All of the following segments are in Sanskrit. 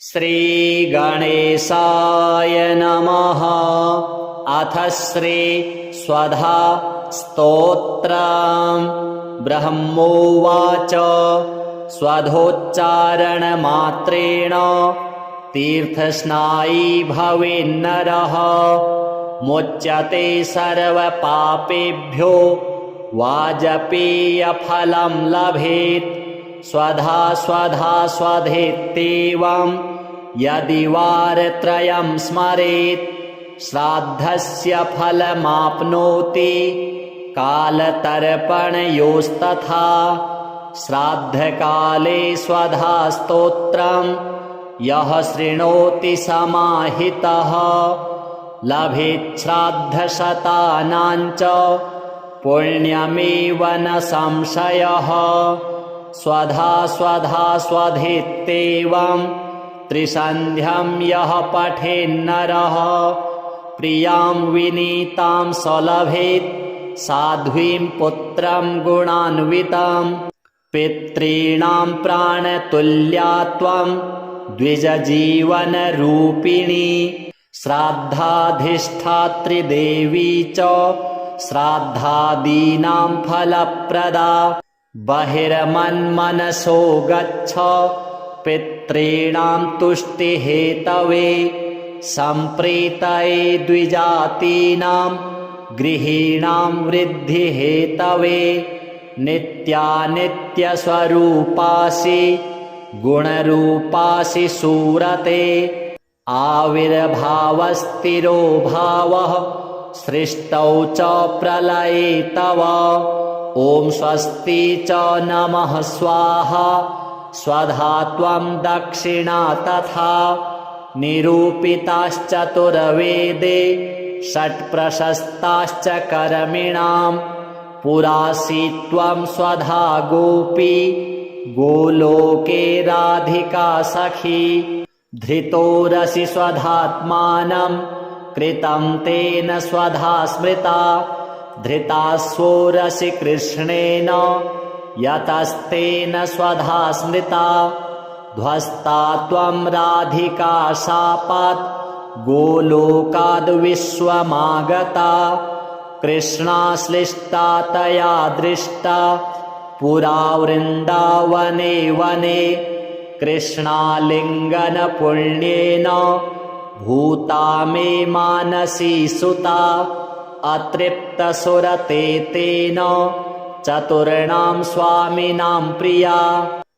श्रीगणेशाय नमः। अथ श्री स्वधा स्तोत्रम्। ब्रह्मोवाच स्वधोच्चारणमात्रेण तीर्थस्नायी भवेन्नरः मुच्यते सर्वपापेभ्यो वाजपेयफलं लभेत्। स्वधा स्वधा स्वधेत्येवं यदि वारत्रयं स्मरेत् श्राद्धस्य फलमाप्नोति कालतर्पणयोस्तथा। श्राद्धकाले स्वधा स्तोत्रं यः शृणोति समाहितः लभेत् श्राद्धशतानां च पुण्यमेव न संशयः। स्वधा स्वधा स्वधेत्येवं त्रिसन्ध्यं यः पठेन्नरः प्रियां विनीतां सलभेत् साध्वीं पुत्रं गुणान्वितं। पितॄणां प्राणतुल्या त्वं द्विजजीवनरूपिणी श्राद्धाधिष्ठात्री देवी च श्राद्धादीनां फलप्रदा। बहिर्मन्मनसो गच्छ पितॄणां तुष्टिहेतवे सम्प्रीतये द्विजातीनां गृहीणां वृद्धिहेतवे। नित्यानित्यस्वरूपासि गुणरूपासि सूरते आविर्भावस्थिरो भावः सृष्टौ च प्रलये तव। ॐ स्वस्ति च नमः स्वाहा स्वधा त्वं दक्षिणा तथा निरूपिताश्चतुर्वेदे षट्प्रशस्ताश्च कर्मिणां। पुरासि त्वं स्वधा गोपी गोलोके राधिका सखी। धृतोरसि स्वधात्मानं कृतं तेन स्वधा स्मृता। धृतास्वोरसि कृष्णेन यतस्तेन स्वधा स्मृता। ध्वस्ता त्वं राधिका शापात् गोलोकाद्विश्वमागता। कृष्णाश्लिष्टा तया दृष्टा पुरा वृन्दावने वने। कृष्णालिङ्गनपुण्येन भूता मे मानसी सुता। अतृप्तसुरते तेन चतुर्णां स्वामिनां प्रिया।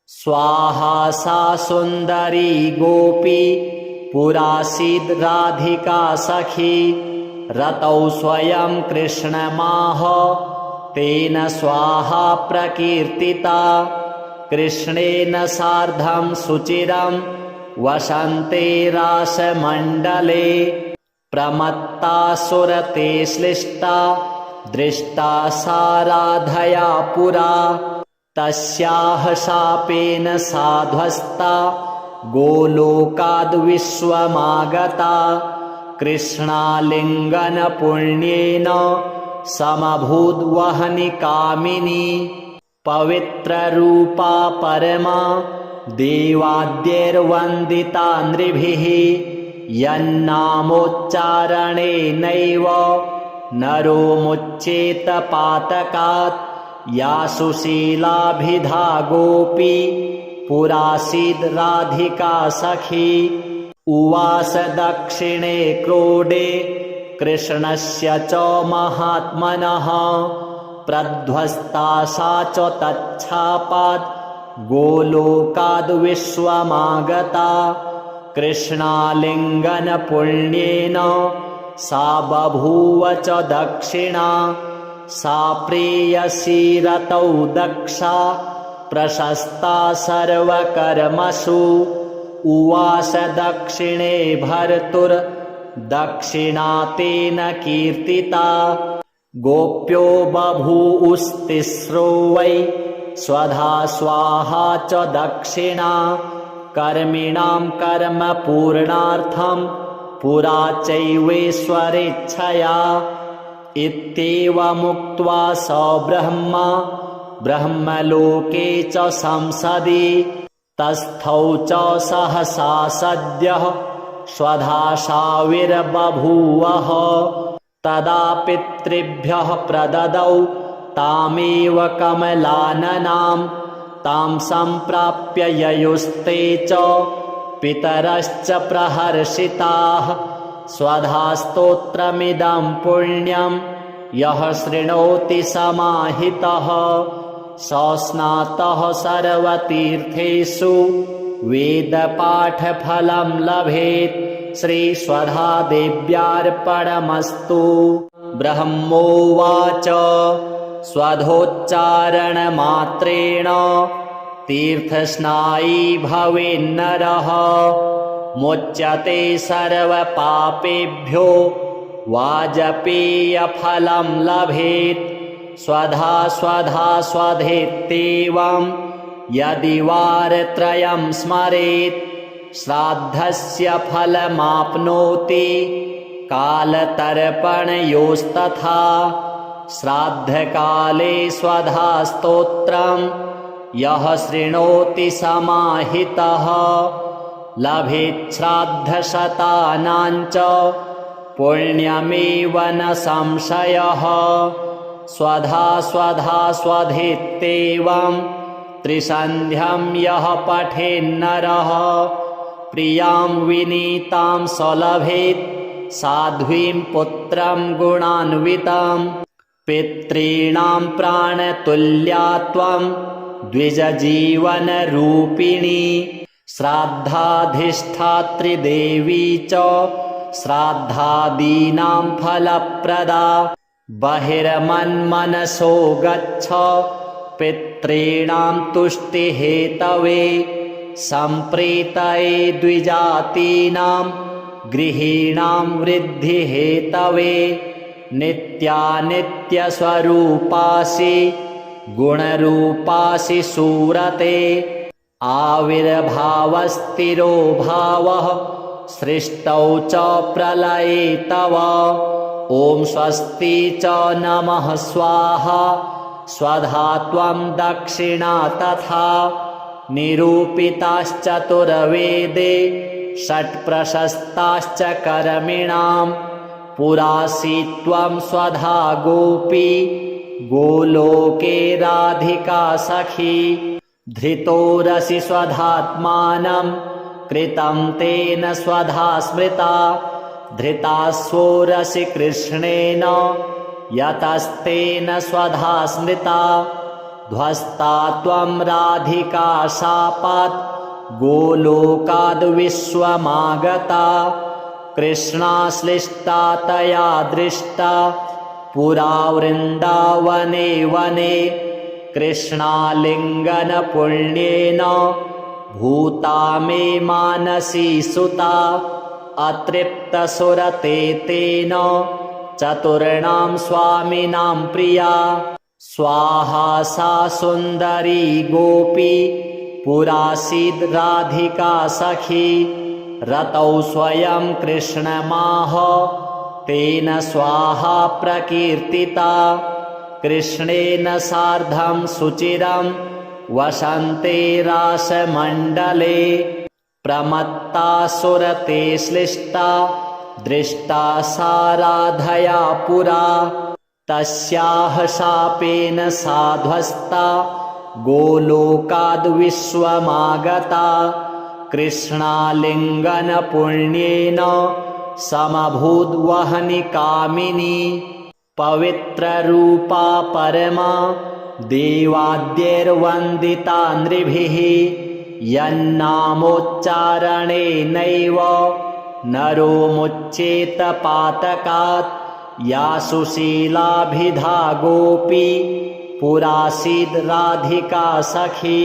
स्वाहा सा सुन्दरी गोपी पुरासीद् राधिका सखी। रतौ स्वयं कृष्णमाह तेन स्वाहा प्रकीर्तिता। कृष्णेन सार्धं सुचिरं वसन्ते रासमण्डले। प्रमत्ता सुरते श्लिष्टा दृष्टा सा राधया पुरा। तस्याः शापेन साध्वस्ता गोलोकाद्विश्वमागता। कृष्णालिङ्गनपुण्येन समभूद्वहनि कामिनी। पवित्ररूपा परमा देवाद्यैर्वन्दिता नृभिः। यन्नामोच्चारणेनैव नरो मुच्येत पातकात्। या सुशीलाभिधा गोपी पुरासीद् राधिका सखी। उवास दक्षिणे क्रोडे कृष्णस्य च महात्मनः। प्रध्वस्ता सा च तच्छापात् गोलोकाद्विश्वमागता। कृष्णालिङ्गनपुण्येन सा बभूव च दक्षिणा। सा प्रेयसी रतौ दक्षा प्रशस्ता सर्वकर्मसु। उवास दक्षिणे भर्तुर्दक्षिणा तेन कीर्तिता। गोप्यो बभूवुस्तिस्रो वै स्वधा स्वाहा च दक्षिणा। कर्मिणां कर्म पूर्णार्थं पुरा चैवेश्वरेच्छया। इत्येवमुक्त्वा स ब्रह्मा ब्रह्मलोके च संसदि तस्थौ च सहसा सद्यः स्वधाशाविर्बभूवः तदा पितृभ्यः प्रददौ तामेव कमलाननां तां सम्प्राप्य ययुस्ते च पितरश्च प्रहर्षिताः स्वधास्तोत्रमिदं पुण्यं यः शृणोति समाहितः स स्नातः सर्वतीर्थेषु वेदपाठफलं लभेत्। श्रीस्वधादेव्यार्पणमस्तु। ब्रह्मोवाच स्वधोच्चारणमात्रेण तीर्थस्नायी भवेन्नरः मुच्यते सर्वपापेभ्यो वाजपेयफलं लभेत्। स्वधा स्वधा स्वधेत्येवं यदि वारत्रयं स्मरेत् श्राद्धस्य फलमाप्नोति कालतर्पणयोस्तथा। श्राद्धकाले स्वधास्तोत्रं यः शृणोति समाहितः लभेत् श्राद्धशतानां च पुण्यमेव न संशयः। स्वधा स्वधा स्वधेत्येवं त्रिसन्ध्यं यः पठेन्नरः प्रियां विनीतां स लभेत् साध्वीं पुत्रं गुणान्वितं। पितॄणां प्राणतुल्या त्वं द्विजजीवनरूपिणी श्राद्धाधिष्ठात्री देवी च श्राद्धादीनां फलप्रदा। बहिर्मन्मनसो गच्छ पितॄणां तुष्टिहेतवे सम्प्रीतये द्विजातीनां गृहीणां वृद्धिहेतवे। नित्यानित्यस्वरूपासि गुणरूपासि सूरते आविर्भावस्थिरो भावः सृष्टौ च प्रलये तव। ॐ स्वस्ति च नमः स्वाहा स्वधा त्वं दक्षिणा तथा निरूपिताश्चतुर्वेदे षट्प्रशस्ताश्च कर्मिणां पुरासि त्वं स्वधा गोपी गोलोके राधिका सखी। धृतोरसि स्वधात्मानं कृतं तेन स्वधा स्मृता धृतास्वोरसि कृष्णेन यतस्तेन स्वधा स्मृता। ध्वस्ता त्वं राधिका शापात् गोलोकाद्विश्वमागता कृष्णाश्लिष्टा तया दृष्टा पुरा वृन्दावने वने। कृष्णालिङ्गनपुण्येन भूता मे मानसी सुता अतृप्तसुरते तेन चतुर्णां स्वामिनां प्रिया। स्वाहा सा सुन्दरी गोपी पुरासीद् राधिका सखी। रतौ स्वयं कृष्णमाह तेन स्वाहा प्रकीर्तिता। कृष्णेन सार्धं सुचिरं वसन्ते रासमण्डले प्रमत्ता सुरते श्लिष्टा दृष्टा सा राधया पुरा। तस्याः शापेन साध्वस्ता गोलोकाद्विश्वमागता कृष्णालिङ्गनपुण्येन समभूद्वहनि कामिनी। पवित्ररूपा परमा देवाद्यैर्वन्दिता नृभिः यन्नामोच्चारणेनैव नरो मुच्येत पातकात्। या सुशीलाभिधा गोपी पुरासीद् राधिका सखी।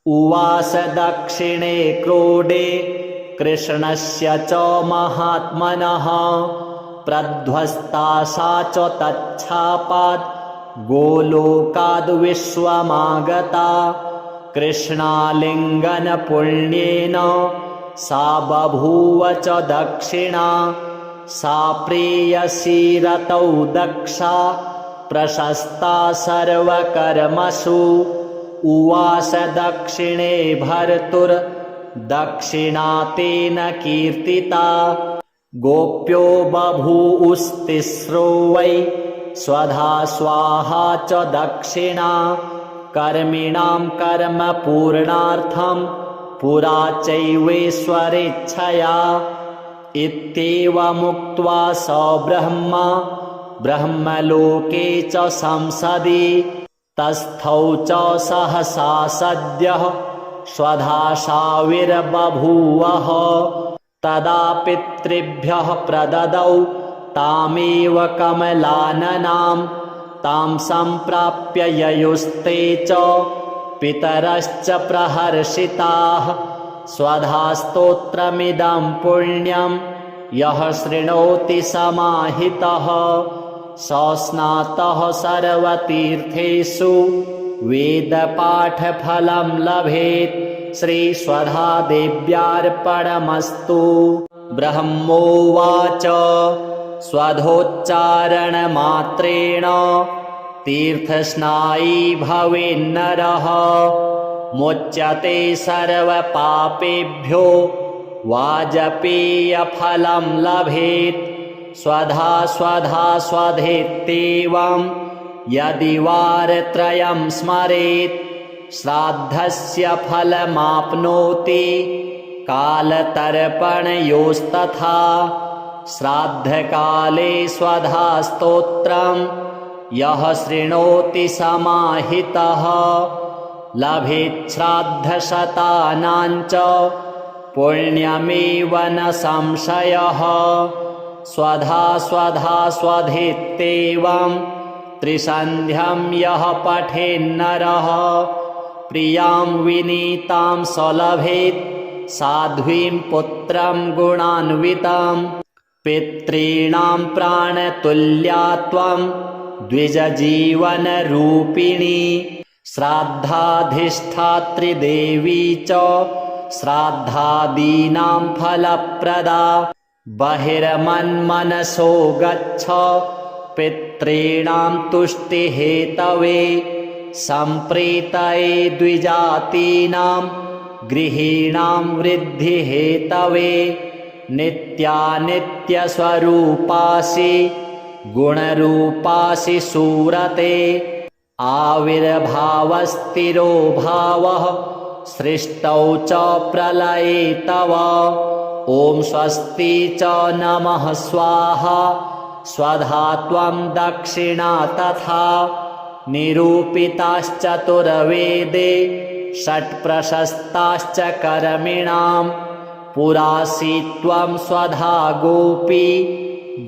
उवास दक्षिणे क्रोडे कृष्णस्य च महात्मनः प्रध्वस्ता सा च तच्छापात् गोलोकाद्विश्वमागता कृष्णालिङ्गनपुण्येन सा बभूव च दक्षिणा। सा प्रेयसी रतौ दक्षा प्रशस्ता सर्वकर्मसु उवास दक्षिणे भर्तुर्दक्षिणा तेन कीर्तिता। गोप्यो बभूवुस्तिस्रो वै स्वधा स्वाहा च दक्षिणा। कर्मिणां कर्म पूर्णार्थं पुरा चैवेश्वरेच्छया। इत्येवमुक्त्वा स ब्रह्मा ब्रह्मलोके च संसदि तस्थौ च सहसा सद्यः स्वधाशाविर्बभूवः। तदा पितृभ्यः प्रददौ तामेव कमलाननां। तां सम्प्राप्य ययुस्ते च पितरश्च प्रहर्षिताः। स्वधास्तोत्रमिदं पुण्यं यः शृणोति समाहितः स स्नातः सर्वतीर्थेषु वेदपाठफलं लभेत्। श्रीस्वधादेव्यार्पणमस्तु। ब्रह्मोवाच स्वधोच्चारणमात्रेण तीर्थस्नायी भवेन्नरः। मुच्यते सर्वपापेभ्यो वाजपेयफलं लभेत्। स्वधा स्वधा स्वधेत्येवं यदि वारत्रयं स्मरेत् श्राद्धस्य फलमाप्नोति कालतर्पणयोस्तथा। श्राद्धकाले स्वधास्तोत्रं यः शृणोति समाहितः लभेत् श्राद्धशतानां च पुण्यमेव न संशयः। स्वधा स्वधा स्वधेत्येवं त्रिसन्ध्यं यः पठेन्नरः प्रियां विनीतां स लभेत् साध्वीं पुत्रं गुणान्वितं। पितॄणां प्राणतुल्या त्वं द्विजजीवनरूपिणी। श्राद्धाधिष्ठात्री देवी च श्राद्धादीनां फलप्रदा। बहिर्मन्मनसो गच्छ पितॄणां तुष्टिहेतवे। सम्प्रीतये द्विजातीनां गृहीणां वृद्धिहेतवे। नित्यानित्यस्वरूपासि गुणरूपासि सूरते। आविर्भावस्थिरो भावः सृष्टौ च प्रलये तव। ॐ स्वस्ति च नमः स्वाहा। स्वधा त्वं दक्षिणा तथा निरूपिताश्चतुर्वेदे षट्प्रशस्ताश्च कर्मिणां। पुरासि त्वं स्वधा गोपी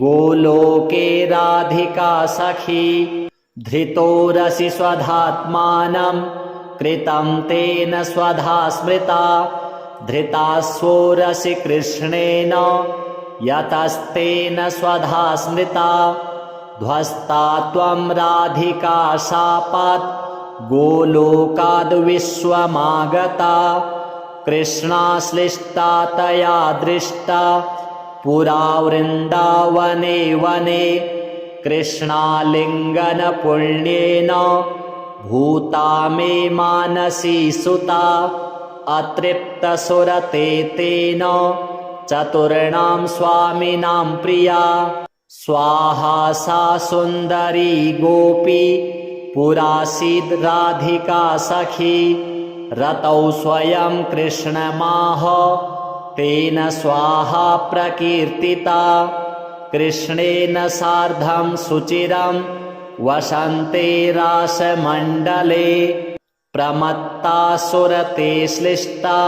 गोलोके राधिका सखी। धृतोरसि स्वधात्मानं कृतं तेन स्वधा स्मृता। धृतास्वोरसि कृष्णेन यतस्तेन स्वधा स्मृता। ध्वस्ता त्वं राधिका शापात् गोलोकाद्विश्वमागता। कृष्णाश्लिष्टा तया दृष्टा पुरा वृन्दावने वने। कृष्णालिङ्गनपुण्येन भूता मे मानसी सुता। अतृप्तसुरते तेन चतुर्णां स्वामिनां प्रिया। स्वाहा सा सुन्दरी गोपी पुरासीद् राधिका सखी। रतौ स्वयं कृष्णमाह तेन स्वाहा प्रकीर्तिता। कृष्णेन सार्धं सुचिरं वसन्ते रासमण्डले। प्रमत्तासुरते श्लिष्टा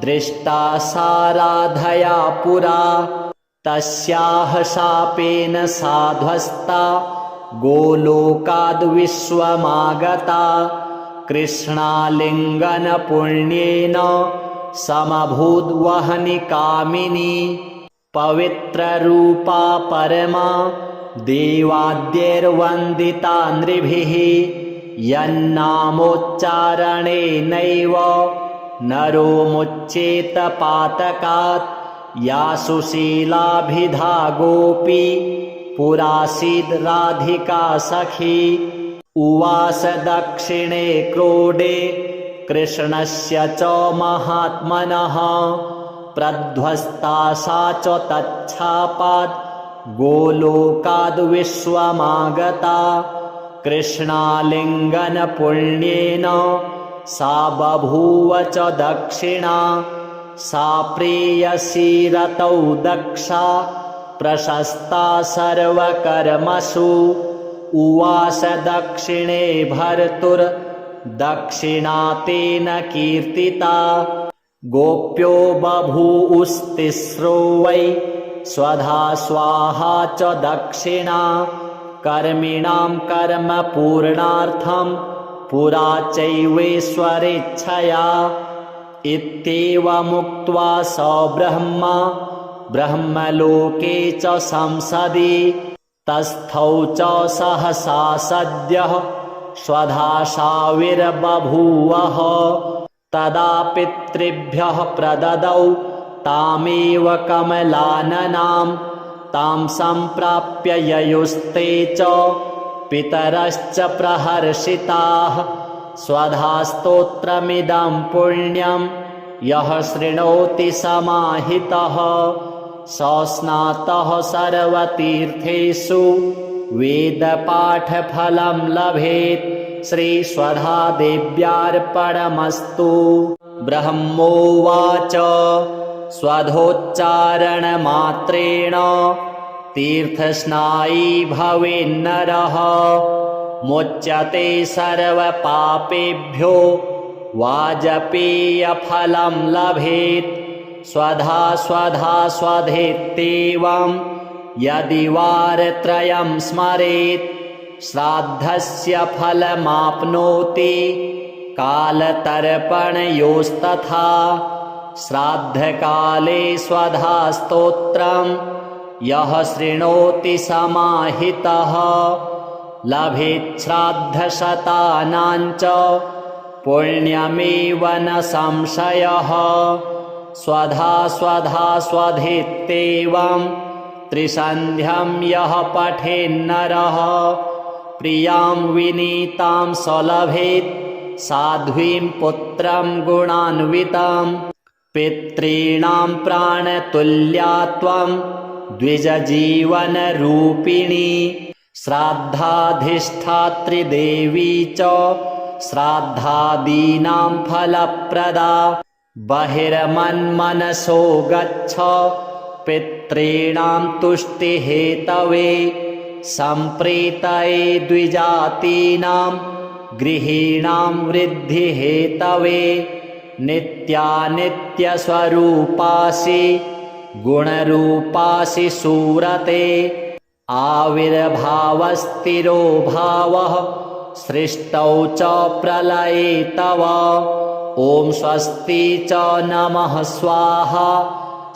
दृष्टा सा राधया पुरा। तस्याः शापेन साध्वस्ता गोलोकाद्विश्वमागता। कृष्णालिङ्गनपुण्येन समभूद्वहनि कामिनी। पवित्ररूपा परमा देवाद्यैर्वन्दिता नृभिः। यन्नामोच्चारणेनैव नरो मुच्येत पातकात्। या सुशीलाभिधा गोपी पुरासीद् राधिका सखी। उवास दक्षिणे क्रोडे कृष्णस्य च महात्मनः प्रध्वस्ता सा च तच्छापात् गोलोकाद्विश्वमागता कृष्णालिङ्गनपुण्येन सा बभूव च दक्षिणा सा प्रेयसी रतौ दक्षा प्रशस्ता सर्वकर्मसु उवास दक्षिणे भर्तुर्दक्षिणा तेन कीर्तिता गोप्यो बभूवुस्तिस्रो वै स्वधा स्वाहा च दक्षिणा कर्मिणां कर्म पूर्णार्थं पुरा चैवेश्वरेच्छया इत्येवमुक्त्वा स ब्रह्मा ब्रह्मलोके च संसदि तस्थौ च सहसा सद्यः स्वधाशाविर्बभूवः तदा पितृभ्यः प्रददौ तामेव कमलाननां तां सम्प्राप्य ययुस्ते च पितरश्च प्रहर्षिताः स्वधा स्तोत्रमिदं पुण्यं यः शृणोति समाहितः स स्नातः सर्वतीर्थेषु वेदपाठफलं लभेत् श्रीस्वधादेव्यार्पणमस्तु। ब्रह्मोवाच स्वधोच्चारणमात्रेण तीर्थस्नायी भवेन्नरः मुच्यते सर्वपापेभ्यो वाजपेयफलं लभेत् स्वधा स्वधा स्वधेत्येवं यदि वारत्रयं स्मरेत् श्राद्धस्य फलमाप्नोति कालतर्पणयोस्तथा श्राद्धकाले स्वधा स्तोत्रं यः शृणोति समाहितः लभेत् श्राद्धशतानां च पुण्यमेव न संशयः स्वधा स्वधा स्वधेत्येवं त्रिसन्ध्यं यः पठेन्नरः प्रियां विनीतां स लभेत् साध्वीं पुत्रं गुणान्वितं पितॄणां प्राणतुल्या त्वं द्विजजीवनरूपिणी श्राद्धाधिष्ठात्री देवी च श्राद्धादीनां फलप्रदा बहिर्मन्मनसो गच्छ पितॄणां तुष्टिहेतवे सम्प्रीतये द्विजातीनां गृहीणां वृद्धिहेतवे नित्यानित्यस्वरूपासि गुणरूपासि सूरते आविर्भावस्थिरो भावः सृष्टौ च प्रलये तव ॐ स्वस्ति च नमः स्वाहा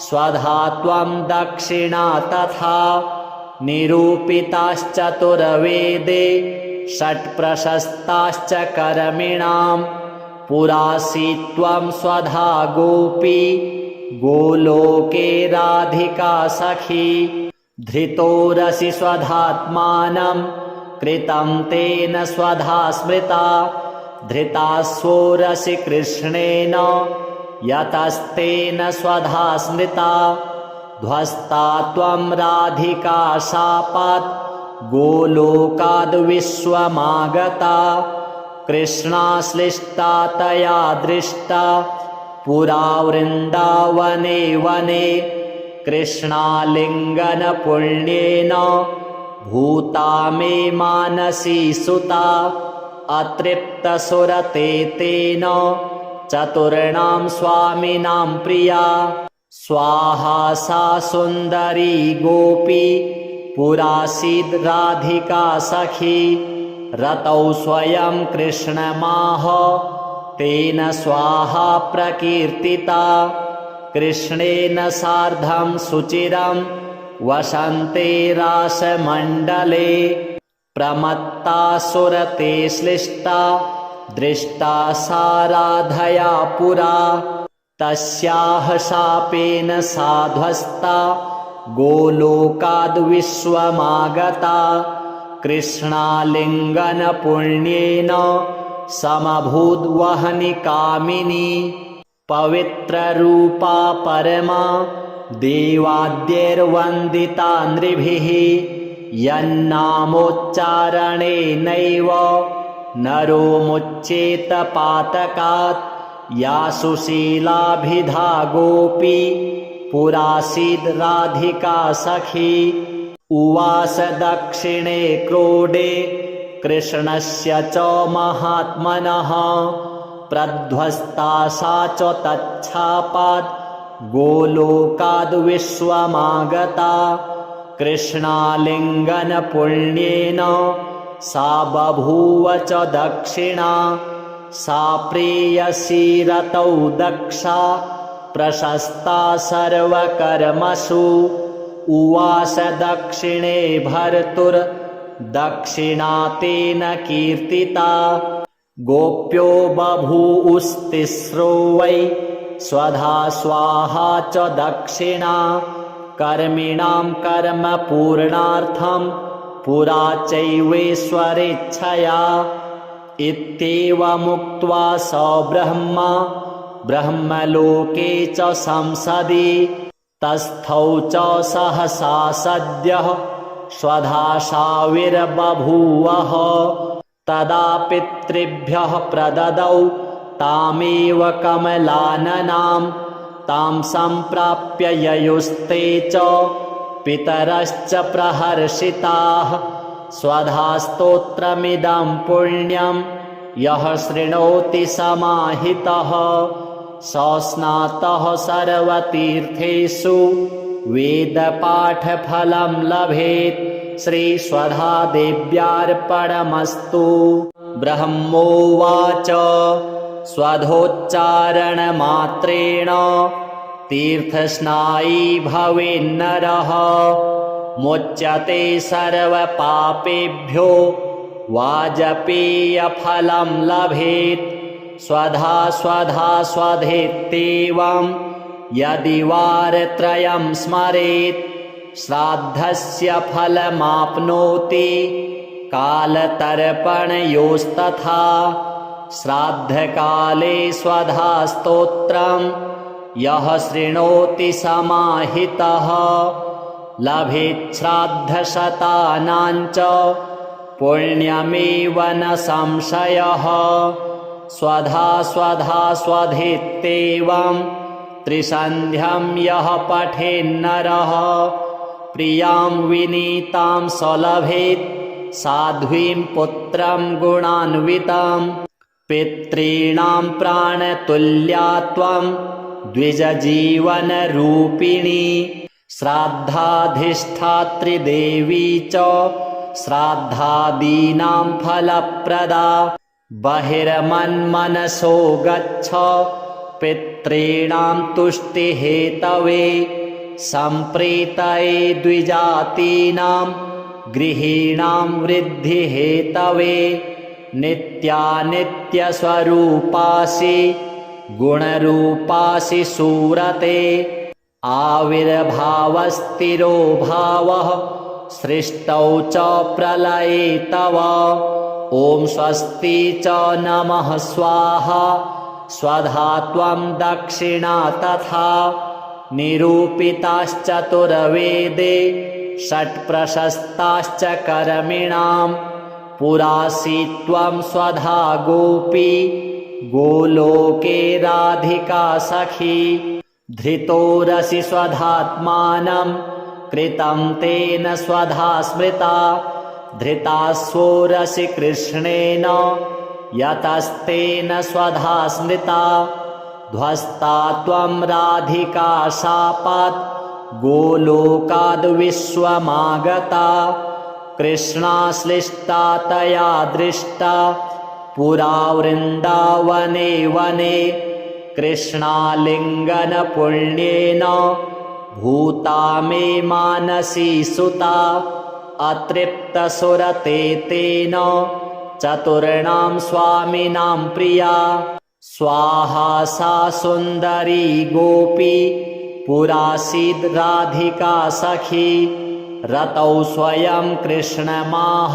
स्वधा त्वं दक्षिणा तथा निरूपिताश्चतुर्वेदे षट्प्रशस्ताश्च कर्मिणां पुरासि त्वं स्वधा गोपी गोलोके राधिका सखी धृतोरसि स्वधात्मानं कृतं तेन स्वधा स्मृता धृतास्वोरसि कृष्णेन यतस्तेन स्वधा स्मृता ध्वस्ता त्वं राधिका शापात् गोलोकाद्विश्वमागता कृष्णाश्लिष्टा तया दृष्टा पुरा वृन्दावने वने कृष्णालिङ्गनपुण्येन भूता मे मानसी सुता अतृप्तसुरते तेन चतुर्णां स्वामिनां प्रिया स्वाहा सा सुन्दरी गोपी पुरासीद् राधिका सखी रतौ स्वयं कृष्णमाह तेन स्वाहा प्रकीर्तिता कृष्णेन सार्धं सुचिरं वसन्ते रासमण्डले प्रमत्तासुरते श्लिष्टा दृष्टा सा राधया पुरा तस्याः शापेन साध्वस्ता गोलोकाद्विश्वमागता कृष्णालिङ्गनपुण्येन समभूद्वहनि कामिनी पवित्ररूपा परमा देवाद्यैर्वन्दिता नृभिः यन्नामोच्चारणेनैव नरो मुच्येत पातकात् या सुशीलाभिधा गोपी पुरासीद् राधिका सखी उवास दक्षिणे क्रोडे कृष्णस्य च महात्मनः प्रध्वस्ता सा च तच्छापात् गोलोकाद् विश्वमागता कृष्णालिङ्गनपुण्येन सा बभूव च दक्षिणा सा प्रेयसी रतौ दक्षा प्रशस्ता सर्वकर्मसु उवास दक्षिणे भर्तुर्दक्षिणा तेन कीर्तिता गोप्यो बभूवुस्तिस्रो वै स्वधा स्वाहा च दक्षिणा कर्मिणां कर्म पूर्णार्थं पुरा चैवेश्वरेच्छया इत्येवमुक्त्वा स ब्रह्मा ब्रह्मलोके च संसदि तस्थौ च सहसा सद्यः स्वधाशाविर्बभूवः तदा पितृभ्यः प्रददौ तामेव कमलाननां तां सम्प्राप्य ययुस्ते च पितरश्च प्रहर्षिताः स्वधा स्तोत्रमिदं पुण्यं यः शृणोति समाहितः स स्नातः सर्वतीर्थेषु वेदपाठफलं लभेत् श्रीस्वधादेव्यार्पणमस्तु। ब्रह्मोवाच स्वधोच्चारणमात्रेण तीर्थस्नायी भवेन्नरः मुच्यते सर्वपापेभ्यो वाजपेयफलं लभेत् स्वधा स्वधा स्वधेत्येवं यदि वारत्रयं स्मरेत् श्राद्धस्य फलमाप्नोति कालतर्पणयोस्तथा श्राद्धकाले स्वधा स्तोत्रं यः शृणोति समाहितः लभेत् श्राद्धशतानां च पुण्यमेव न संशयः स्वधा स्वधा स्वधेत्येवं त्रिसन्ध्यं यः पठेन्नरः प्रियां विनीतां स लभेत् साध्वीं पुत्रं गुणान्वितं पितॄणां प्राणतुल्या त्वं द्विजजीवनरूपिणी श्राद्धाधिष्ठात्री देवी च श्राद्धादीनां फलप्रदा बहिर्मन्मनसो गच्छ पितॄणां तुष्टिहेतवे सम्प्रीतये द्विजातीनां गृहीणां वृद्धिहेतवे नित्यानित्यस्वरूपासि गुणरूपासि सूरते आविर्भावस्थिरो भावः सृष्टौ च प्रलये तव ॐ स्वस्ति च नमः स्वाहा स्वधा त्वं दक्षिणा तथा निरूपिताश्चतुर्वेदे षट्प्रशस्ताश्च कर्मिणां पुरासि त्वं स्वधा गोपी गोलोके राधिका सखी धृतोरसि स्वधात्मानं कृतं तेन स्वधा स्मृता धृतास्वोरसि कृष्णेन यतस्तेन स्वधा स्मृता ध्वस्ता त्वं राधिका शापात् गोलोकाद् विश्वमागता कृष्णाश्लिष्टा तया दृष्टा पुरा वृन्दावने वने कृष्णालिङ्गनपुण्येन भूता मे मानसी सुता अतृप्तसुरते तेन चतुर्णां स्वामिनां प्रिया स्वाहा सा सुन्दरी गोपी पुरासीद् राधिका सखी रतौ स्वयं कृष्णमाह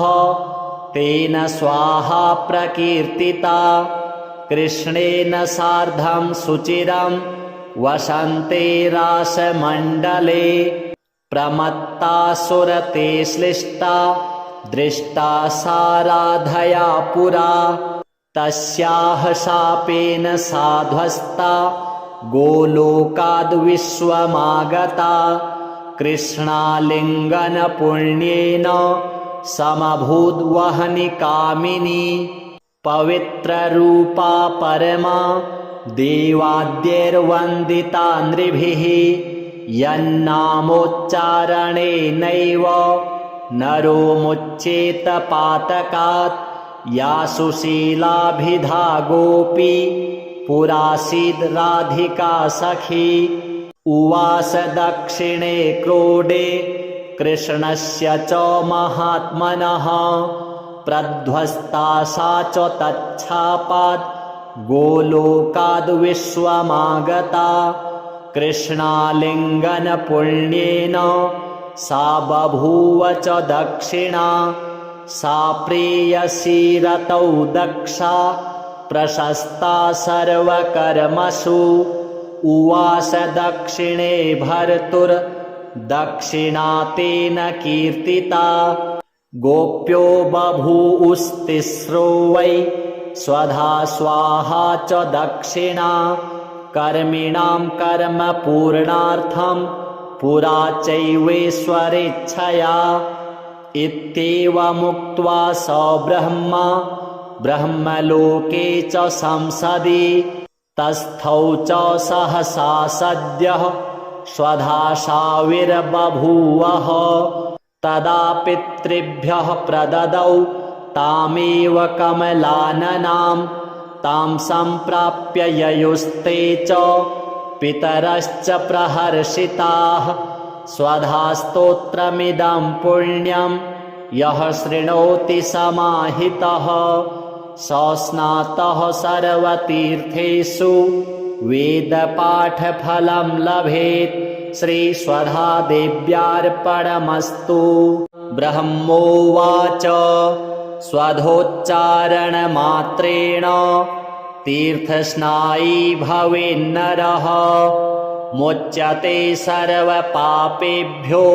तेन स्वाहा प्रकीर्तिता कृष्णेन सार्धं सुचिरं वसन्ते रासमण्डले प्रमत्तासुरते श्लिष्टा दृष्टा सा राधया पुरा तस्याः शापेन साध्वस्ता गोलोकाद्विश्वमागता कृष्णालिङ्गनपुण्येन समभूद्वहनि कामिनी पवित्ररूपा परमा देवाद्यैर्वन्दिता नृभिः यन्नामोच्चारणेनैव नरो मुच्येत पातकात् या सुशीलाभिधा गोपी पुरासीद् राधिका सखी उवास दक्षिणे क्रोडे कृष्णस्य च महात्मनः प्रध्वस्ता सा च तच्छापात् गोलोकाद्विश्वमागता कृष्णालिङ्गनपुण्येन सा बभूव च दक्षिणा सा प्रेयसी रतौ दक्षा प्रशस्ता सर्वकर्मसु उवास दक्षिणे भर्तुर्दक्षिणा तेन कीर्तिता गोप्यो बभूवुस्तिस्रो वै स्वधा स्वाहा च दक्षिणा कर्मिणां कर्म पूर्णार्थं पुरा चैवेश्वरेच्छया इत्येवमुक्त्वा स ब्रह्मा ब्रह्मलोके च संसदि तस्थौ च सहसा सद्यः स्वधाशाविर्बभूवः तदा पितृभ्यः प्रददौ तामेव कमलाननां तां सम्प्राप्य ययुस्ते च पितरश्च प्रहर्षिताः स्वधा स्तोत्रमिदं पुण्यं यः शृणोति समाहितः स स्नातः सर्वतीर्थेषु वेदपाठफलं लभेत् श्रीस्वधादेव्यार्पणमस्तु। ब्रह्मोवाच स्वधोच्चारणमात्रेण तीर्थस्नायी भवेन्नरः मुच्यते सर्वपापेभ्यो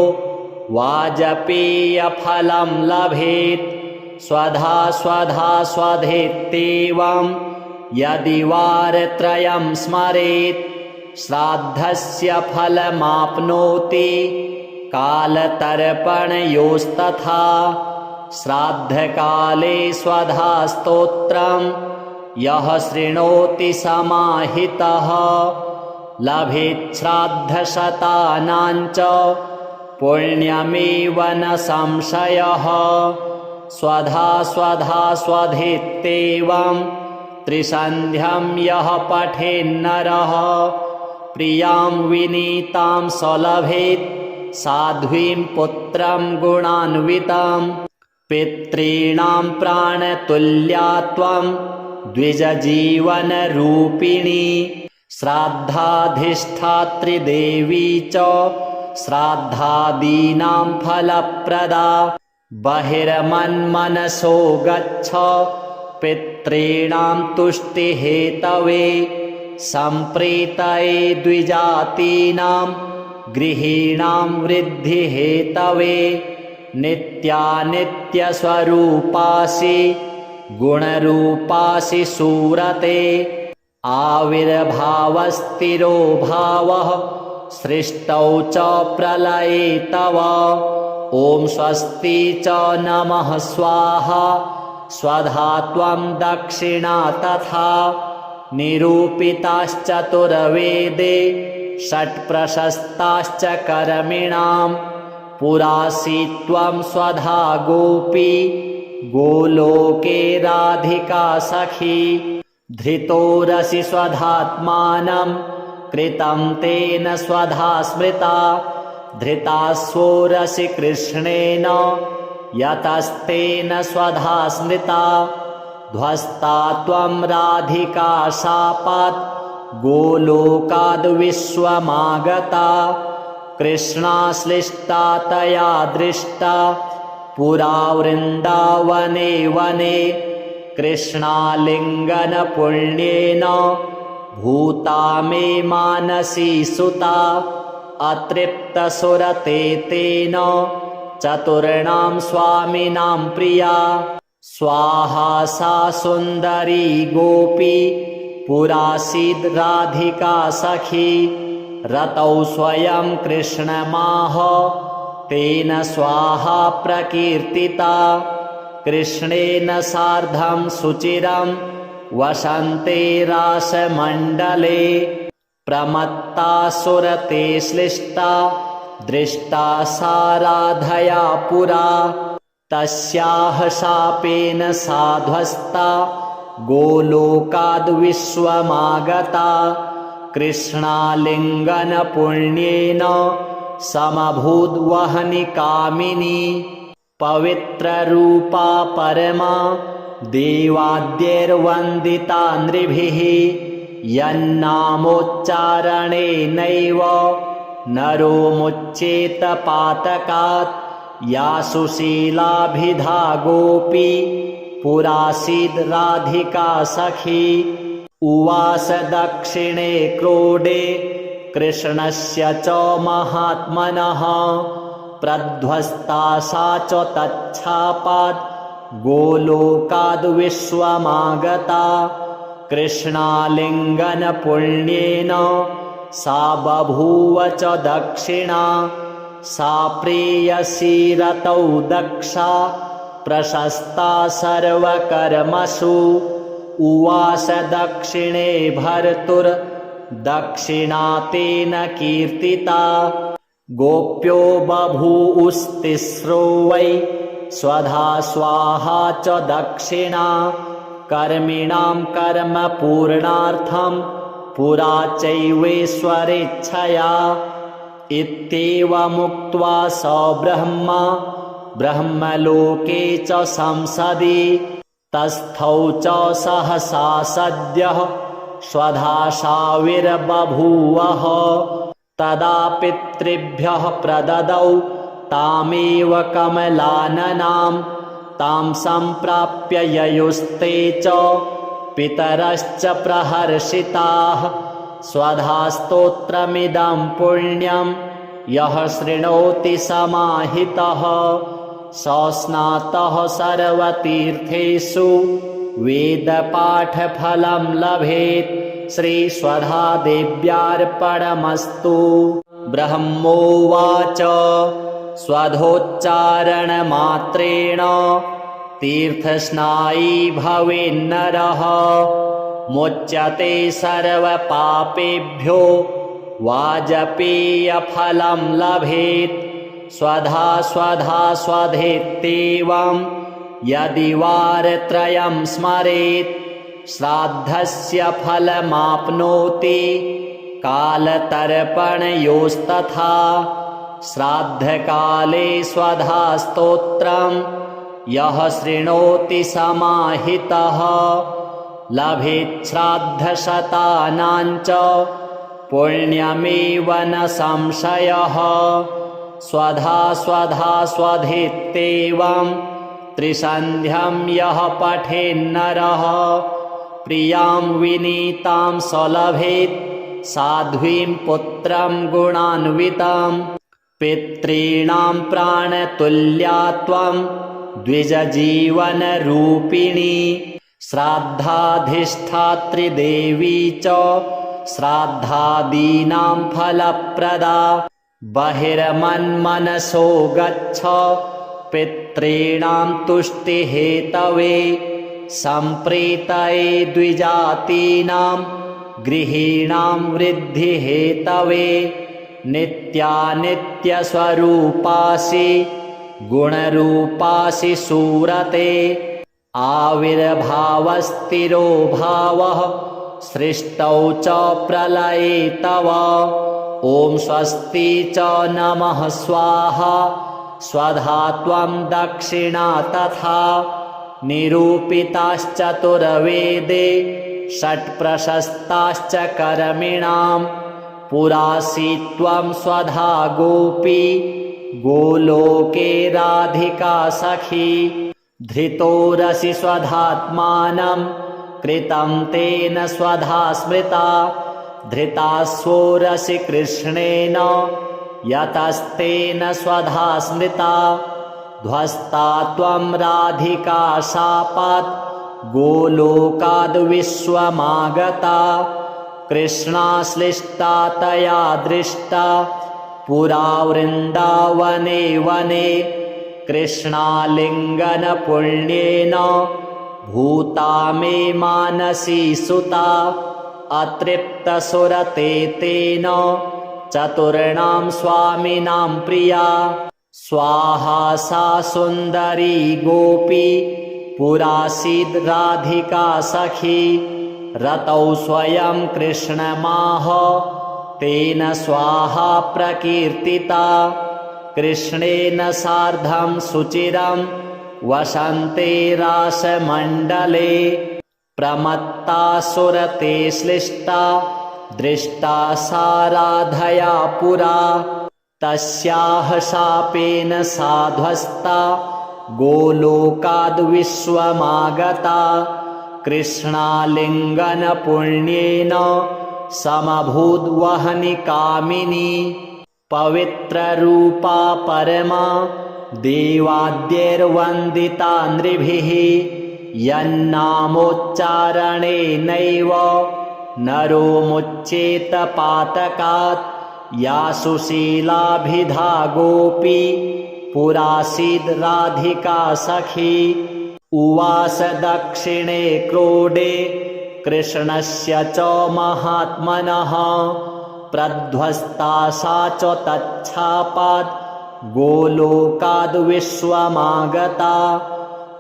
वाजपेयफलं लभेत् स्वधा स्वधा स्वधेत्येवं यदि वारत्रयं स्मरेत् श्राद्धस्य फलमाप्नोति कालतर्पणयोस्तथा श्राद्धकाले स्वधा स्तोत्रं यः शृणोति समाहितः लभेत् श्राद्धशतानां च पुण्यमेव न संशयः स्वधा स्वधा स्वधेत्येवं त्रिसन्ध्यं यः पठेन्नरः प्रियां विनीतां स लभेत् साध्वीं पुत्रं गुणान्वितं पितॄणां प्राणतुल्या त्वं द्विजजीवनरूपिणी श्राद्धाधिष्ठात्री देवी च श्राद्धादीनां फलप्रदा बहिर्मन्मनसो गच्छ पितॄणां तुष्टिहेतवे सम्प्रीतये द्विजातीनां गृहीणां वृद्धिहेतवे नित्यानित्यस्वरूपासि गुणरूपासि सूरते आविर्भावस्थिरो भावः सृष्टौ च प्रलये तव ॐ स्वस्ति च नमः स्वाहा स्वधा त्वं दक्षिणा तथा निरूपिताश्चतुर्वेदे षट्प्रशस्ताश्च कर्मिणां पुरासि त्वं स्वधा गोपी गोलोके राधिका सखी धृतोरसि स्वधात्मानं कृतं तेन स्वधा स्मृता धृतास्वोरसि कृष्णेन यतस्तेन स्वधा स्मृता ध्वस्ता त्वं राधिका शापात् गोलोकाद्विश्वमागता कृष्णाश्लिष्टा तया दृष्टा पुरा वृन्दावने वने कृष्णालिङ्गनपुण्येन भूता मे मानसी सुता अतृप्तसुरते तेन चतुर्णां स्वामिनां प्रिया स्वाहा सा सुन्दरी गोपी पुरासीद् राधिका सखी रतौ स्वयं कृष्णमाह तेन स्वाहा प्रकीर्तिता कृष्णेन सार्धं सुचिरं वसन्ते रासमण्डले प्रमत्ता सुरते श्लिष्टा दृष्टा सा राधया पुरा तस्याः शापेन साध्वस्ता गोलोकाद्विश्वमागता कृष्णालिङ्गनपुण्येन समभूद्वहनि कामिनी पवित्ररूपा परमा देवाद्यैर्वन्दिता नृभिः यन्नामोच्चारणेनैव नरो मुच्येत पातकात् या सुशीलाभिधा गोपी पुरासीद् राधिका सखी उवास दक्षिणे क्रोडे कृष्णस्य च महात्मनः प्रध्वस्ता सा च तच्छापात् गोलोकाद्विश्वमागता कृष्णालिङ्गनपुण्येन सा बभूव च दक्षिणा सा प्रेयसी रतौ दक्षा प्रशस्ता सर्वकर्मसु उवास दक्षिणे भर्तुर्दक्षिणा तेन कीर्तिता गोप्यो बभूवुस्तिस्रो वै स्वधा स्वाहा च दक्षिणा कर्मिणां कर्म पूर्णार्थं पुरा चैवेश्वरेच्छया इत्येवमुक्त्वा स ब्रह्मा ब्रह्मलोके च संसदि तस्थौ च सहसा सद्यः स्वधाशाविर्बभूवः तदा पितृभ्यः प्रददौ तामेव कमलाननां तां सम्प्राप्य ययुस्ते च पितरश्च प्रहर्षिताः स्वधा स्तोत्रमिदं पुण्यं यः शृणोति समाहितः स स्नातः सर्वतीर्थेषु वेदपाठफलं लभेत् श्रीस्वधादेव्यार्पणमस्तु। ब्रह्मोवाच स्वधोच्चारणमात्रेण तीर्थस्नायी भवेन्नरः मुच्यते सर्वपापेभ्यो वाजपेयफलं लभेत् स्वधा स्वधा स्वधेत्येवं यदि वारत्रयं स्मरेत् श्राद्धस्य फलमाप्नोति कालतर्पणयोस्तथा श्राद्धकाले स्वधा स्तोत्रं यः शृणोति समाहितः लभेत् श्राद्धशतानां च पुण्यमेव न संशयः स्वधा स्वधा स्वधेत्येवं त्रिसन्ध्यं यः पठेन्नरः प्रियां विनीतां स लभेत् साध्वीं पुत्रं गुणान्वितं पितॄणां प्राणतुल्या त्वं द्विजजीवनरूपिणी श्राद्धाधिष्ठात्री देवी च श्राद्धादीनां फलप्रदा बहिर्मन्मनसो गच्छ पितॄणां तुष्टिहेतवे सम्प्रीतये द्विजातीनां गृहीणां वृद्धिहेतवे नित्यानित्यस्वरूपासि गुणरूपासि सूरते आविर्भावस्थिरो भावः सृष्टौ च प्रलये तव ॐ स्वस्ति च नमः स्वाहा स्वधा त्वं दक्षिणा तथा निरूपिताश्चतुर्वेदे षट्प्रशस्ताश्च कर्मिणां पुरासि त्वं स्वधा गोपी गोलोके राधिका सखी धृतोरसि स्वधात्मानं कृतं तेन स्वधा स्मृता धृतास्वोरसि कृष्णेन यतस्तेन स्वधा स्मृता ध्वस्ता त्वं राधिका शापात् गोलोकाद् विश्वमागता कृष्णाश्लिष्टा तया दृष्टा पुरा वृन्दावने वने कृष्णालिङ्गनपुण्येन भूता मे मानसी सुता अतृप्तसुरते तेन चतुर्णां स्वामिनां प्रिया स्वाहा सा सुन्दरी गोपी पुरासीद् राधिका सखी रतौ स्वयं कृष्णमाह तेन स्वाहा प्रकीर्तिता कृष्णेन सार्धं सुचिरं वसन्ते रासमण्डले प्रमत्ता सुरते श्लिष्टा दृष्टा सा राधया पुरा तस्याः शापेन सा ध्वस्ता गोलोकाद् विश्वमागता कृष्णालिङ्गनपुण्येन समभूद्वहनि कामिनी पवित्ररूपा परमा देवाद्यैर्वन्दिता नृभिः यन्नामोच्चारणेनैव नरो मुच्येत पातकात् या सुशीलाभिधा गोपी पुरासीद् राधिका सखी उवास दक्षिणे क्रोडे कृष्णस्य च महात्मनः प्रध्वस्ता सा च तच्छापात् गोलोकाद् विश्वमागता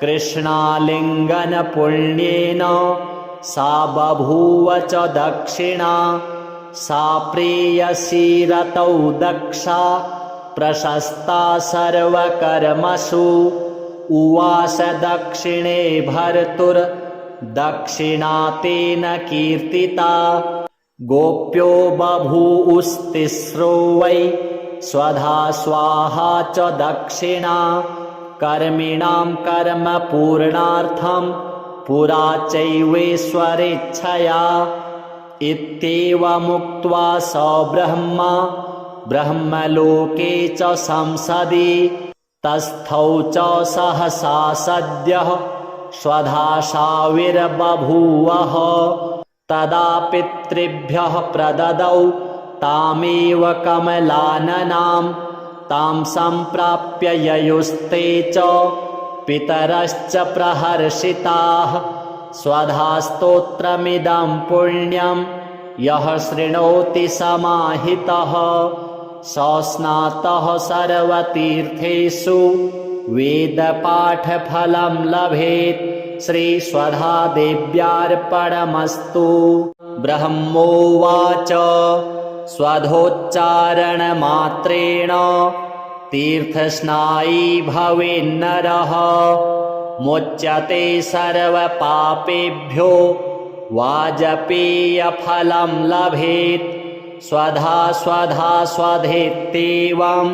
कृष्णालिङ्गनपुण्येन सा बभूव च दक्षिणा सा प्रेयसी रतौ दक्षा प्रशस्ता सर्वकर्मसु उवास दक्षिणे भर्तुर्दक्षिणा तेन कीर्तिता गोप्यो बभूवुस्तिस्रो वै स्वधा स्वाहा च दक्षिणा कर्मिणां कर्म पूर्णार्थं पुरा चैवेश्वरेच्छया इत्येवमुक्त्वा स ब्रह्मा ब्रह्मलोके च संसदि तस्थौ च सहसा सद्यः स्वधाशाविर्बभूवः तदा पितृभ्यः प्रददौ तामेव कमलाननां तां सम्प्राप्य ययुस्ते च पितरश्च प्रहर्षिताः स्वधा स्तोत्रमिदं पुण्यं यः शृणोति समाहितः स स्नातः सर्वतीर्थेषु वेदपाठफलं लभेत् श्रीस्वधादेव्यार्पणमस्तु। ब्रह्मोवाच स्वधोच्चारणमात्रेण तीर्थस्नायी भवेन्नरः मुच्यते सर्वपापेभ्यो वाजपेयफलं लभेत् स्वधा स्वधा स्वधेत्येवं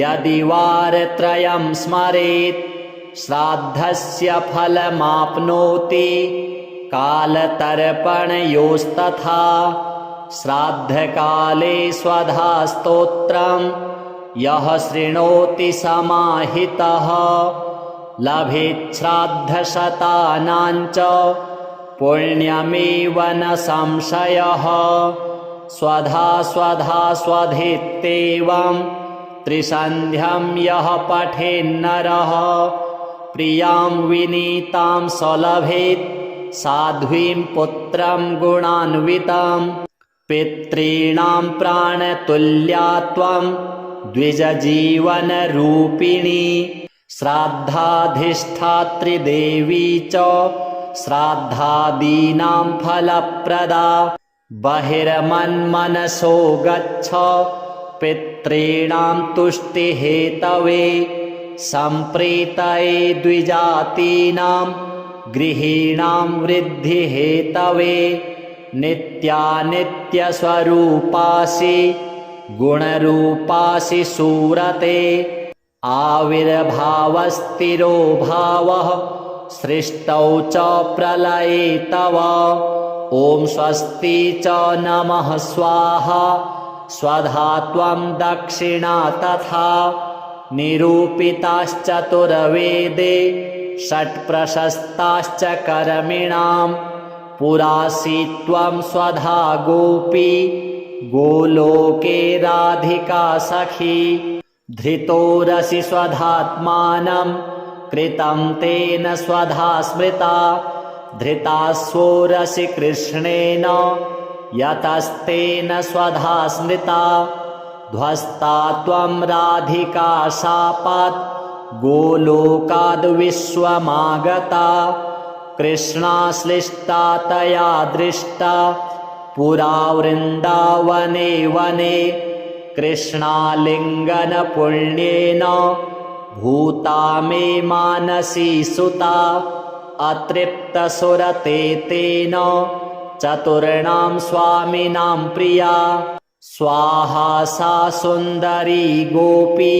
यदि वारत्रयं स्मरेत् श्राद्धस्य फलमाप्नोति कालतर्पणयोस्तथा श्राद्धकाले स्वधा स्तोत्रं यः शृणोति समाहितः लभेत् श्राद्धशतानां च पुण्यमेव न संशयः स्वधा स्वधा स्वधेत्येवं त्रिसन्ध्यं यः पठेन्नरः प्रियां विनीतां स लभेत् साध्वीं पुत्रं गुणान्वितं पितॄणां प्राणतुल्या त्वं द्विजजीवनरूपिणी श्राद्धाधिष्ठात्री देवी च श्राद्धादीनां फलप्रदा बहिर्मन्मनसो गच्छ पितॄणां तुष्टिहेतवे सम्प्रीतये द्विजातीनां गृहीणां वृद्धिहेतवे नित्यानित्यस्वरूपासि गुणरूपासि सूरते आविर्भावस्तिरो भावः सृष्टौ च प्रलये तव ॐ स्वस्ति च नमः स्वाहा स्वधा त्वं दक्षिणा तथा निरूपिताश्चतुर्वेदे षट्प्रशस्ताश्च कर्मिणां पुरासि त्वं स्वधा गोपी गोलोके राधिका सखी धृतोरसि स्वधात्मानं कृतं तेन स्वधा स्मृता धृतास्वोरसि कृष्णेन यतस्तेन स्वधा स्मृता ध्वस्ता त्वं राधिका शापात् गोलोकाद्विश्वमागता कृष्णाश्लिष्टा तया दृष्टा पुरा वृन्दावने वने कृष्णालिङ्गनपुण्येन भूता मे मानसी सुता अतृप्तसुरते तेन चतुर्णां स्वामिनां प्रिया स्वाहा सा सुन्दरी गोपी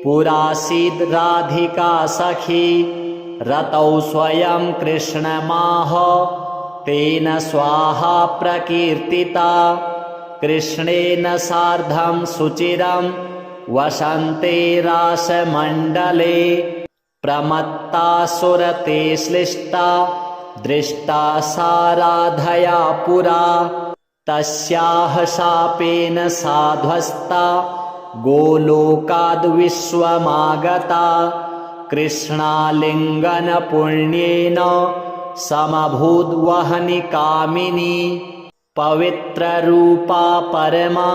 पुरासीद् राधिका सखी रतौ स्वयं कृष्णमाह तेन स्वाहा प्रकीर्तिता कृष्णेन सार्धं सुचिरं वसन्ते रासमण्डले प्रमत्ता सुरते श्लिष्टा दृष्टा सा राधया पुरा तस्याः शापेन साध्वस्ता गोलोकाद्विश्वमागता कृष्णालिङ्गनपुण्येन समभूद्वहनि कामिनी पवित्ररूपा परमा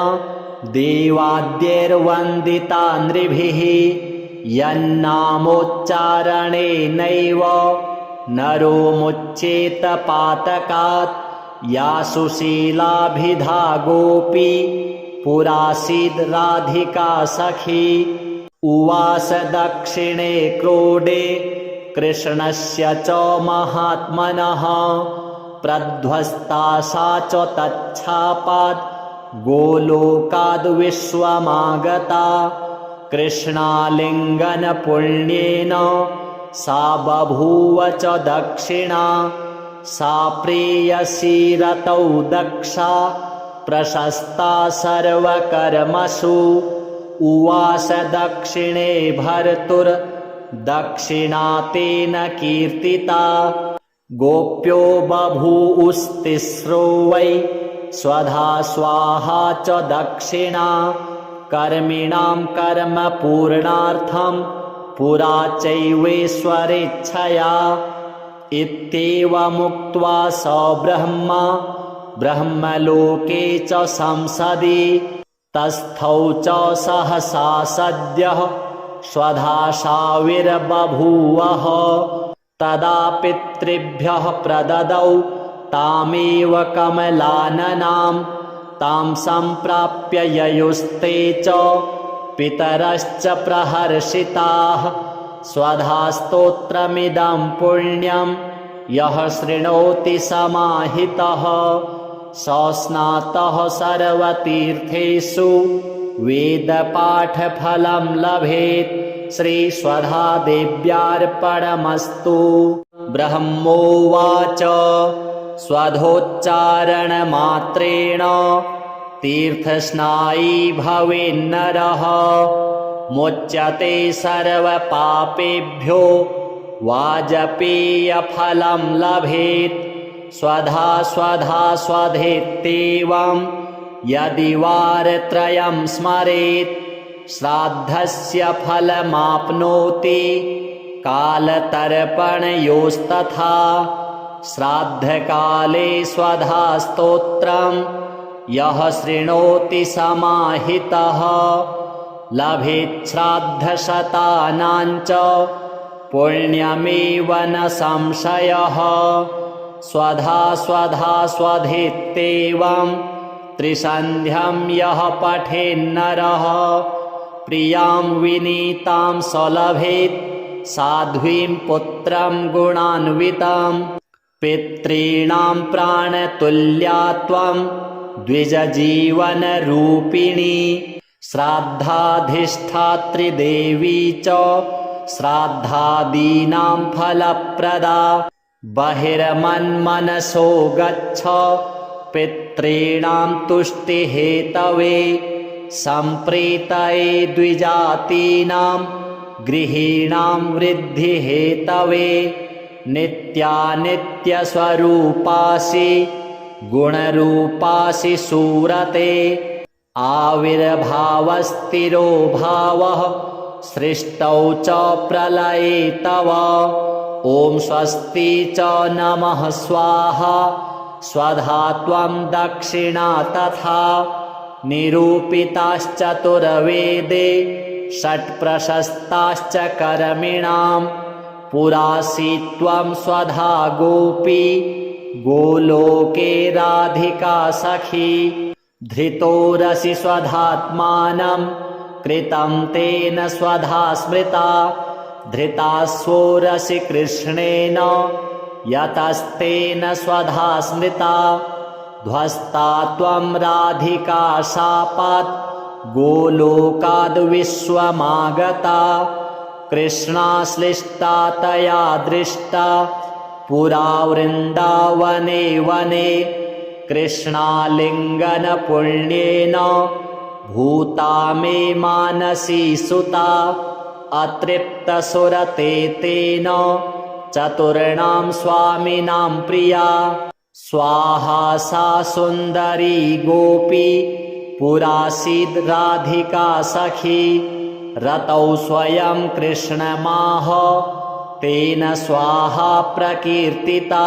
देवाद्यैर्वन्दिता नृभिः यन्नामोच्चारणेनैव नरो मुच्येत पातकात् या सुशीलाभिधा गोपी पुरासीद् राधिका सखी उवास दक्षिणे क्रोडे कृष्णस्य च महात्मनः प्रध्वस्ता सा च तच्छापात् गोलोकाद्विश्वमागता कृष्णालिङ्गनपुण्येन सा बभूव च दक्षिणा सा प्रेयसी रतौ दक्षा प्रशस्ता सर्वकर्मसु उवास दक्षिणे भर्तुर्दक्षिणा तेन कीर्तिता गोप्यो बभूवुस्तिस्रो वै स्वधा स्वाहा च दक्षिणा कर्मिणां कर्म पूर्णार्थं पुरा चैवेश्वरेच्छया इत्येवमुक्त्वा स ब्रह्मा ब्रह्मलोके च संसदि तस्थौ च सहसा सद्यः स्वधाशाविर्बभूवः तदा पितृभ्यः प्रददौ तामेव कमलाननां तां सम्प्राप्य ययुस्ते च पितरश्च प्रहर्षिताः स्वधा स्तोत्रमिदं पुण्यं यः शृणोति समाहितः स स्नातः सर्वतीर्थेषु वेदपाठफलं लभेत् श्रीस्वधादेव्यार्पणमस्तु ब्रह्मोवाच स्वधोच्चारणमात्रेण तीर्थस्नायी भवेन्नरः मुच्यते सर्वपापेभ्यो वाजपेयफलं लभेत् स्वधा स्वधा स्वधेत्येवं यदि वारत्रयं स्मरेत् श्राद्धस्य फलमाप्नोति कालतर्पणयोस्तथा श्राद्धकाले स्वधा स्तोत्रं यः शृणोति समाहितः लभेत् श्राद्धशतानां च पुण्यमेव न संशयः स्वधा स्वधा स्वधेत्येवं त्रिसन्ध्यं यः पठेन्नरः प्रियां विनीतां स लभेत् साध्वीं पुत्रं गुणान्वितं पितॄणां प्राणतुल्या त्वं द्विजजीवनरूपिणी श्राद्धाधिष्ठात्री देवी च श्राद्धादीनां फलप्रदा बहिर्मन्मनसो गच्छ पितॄणां तुष्टिहेतवे सम्प्रीतये द्विजातीनां गृहीणां वृद्धिहेतवे नित्यानित्यस्वरूपासि गुणरूपासि सूरते आविर्भावस्थिरो भावः सृष्टौ च प्रलये तव ॐ स्वस्ति च नमः स्वाहा स्वधा त्वं दक्षिणा तथा निरूपिताश्चतुर्वेदे षट्प्रशस्ताश्च कर्मिणां पुरासि त्वं स्वधा गोपी गोलोके राधिका सखी धृतोरसि स्वधात्मानं कृतं तेन स्वधा स्मृता धृतास्वोरसि कृष्णेन यतस्तेन स्वधा स्मृता ध्वस्ता त्वं राधिका शापात् गोलोकाद्विश्वमागता कृष्णाश्लिष्टा तया दृष्टा पुरा वृन्दावने वने कृष्णालिङ्गनपुण्येन भूता मे मानसी सुता अतृप्तसुरते तेन चतुर्णां स्वामिनां प्रिया स्वाहा सा सुन्दरी गोपी पुरासीद् राधिका सखी रतौ स्वयं कृष्णमाह तेन स्वाहा प्रकीर्तिता